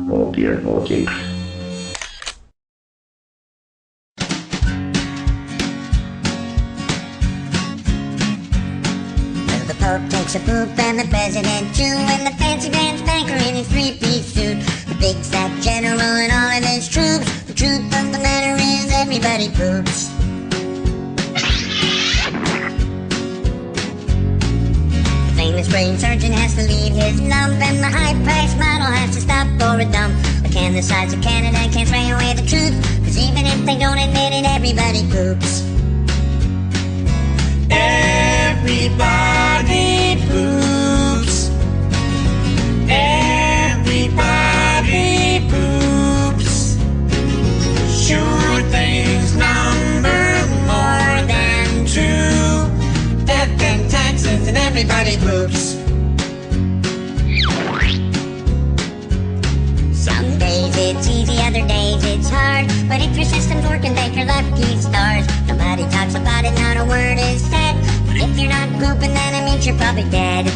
Oh dear, okay. The Pope takes a poop and the President too, and the fancy pants banker in his three-piece suit, the big fat general and all of his troops. The truth of the matter is everybody poops. The famous brain surgeon has to leave his lump, and the high-priced model has to stop for a dump. But can the size of Canada can't spray away the truth, 'cause even if they don't admit it, everybody poops. Everybody poops. Everybody poops. Sure things number more than two. Death and taxes and everybody poops. Some days it's easy, other days it's hard. But if your system's working, thank your lucky stars. Nobody talks about it, not a word is said. But if you're not pooping, then it means you're probably dead.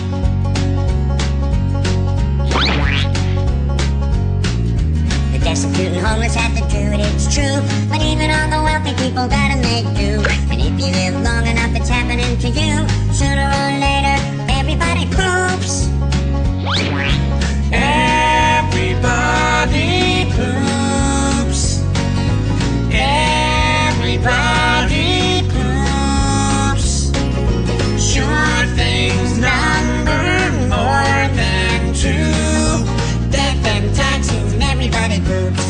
The destitute and homeless have to do it, it's true. But even all the wealthy people gotta make do. And if you live long enough, it's happening to you. Sooner or later, everybody poops. Everybody poops. Everybody poops. Sure things number more than two. Death and taxes and everybody poops.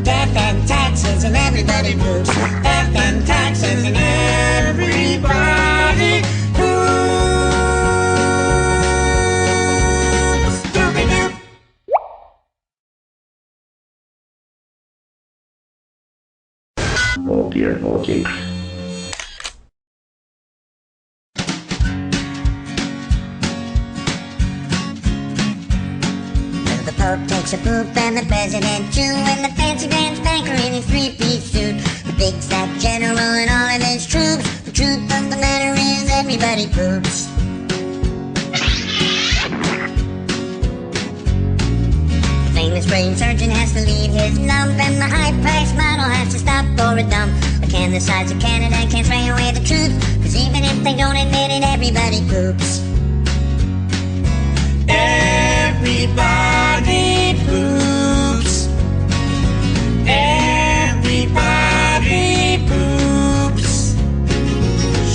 Death and taxes and everybody poops. Death and taxes and everybody poops. Doobie-doo. Oh dear, okay. The Pope takes a poop and the President too, and the fancy pants banker in his three-piece suit, the big fat general and all of his troops. The truth of the matter is everybody poops. The famous brain surgeon has to leave his lump, and the high-priced model has to stop for a dump. But can the size of Canada can't spray away the truth, 'cause even if they don't admit it, everybody poops. Everybody poops. Everybody poops.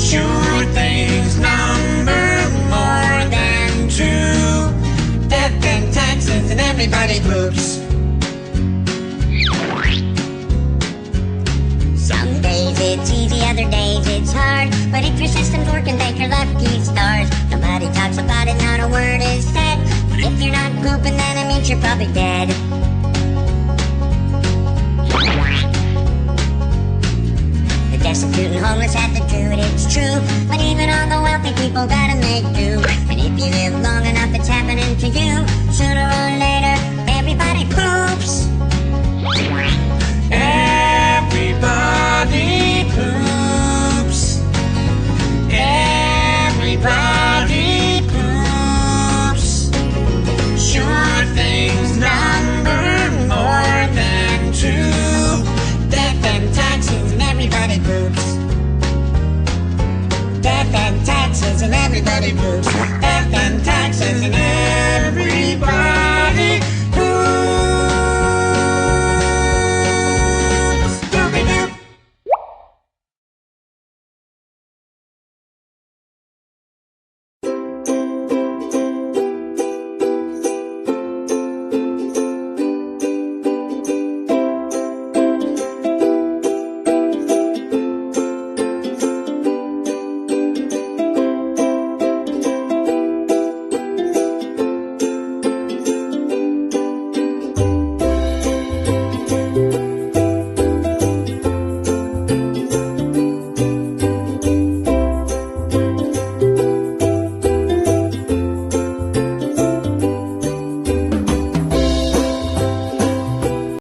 Sure things number more than two. Death and taxes and everybody poops. Some days it's easy, other days it's hard. But if your system's working, thank your lucky stars. Nobody talks about it, not a word is said. But if you're not pooping, then it means you're probably dead. The destitute and homeless have to do it, it's true. But even all the wealthy people gotta make do. And if you live long enough, it's happening to you. Sooner or later, everybody poops. Everybody poops. Everybody poops. Sure things number more than two. Death and taxes and everybody poops. Death and taxes and everybody poops. Death and taxes and everybody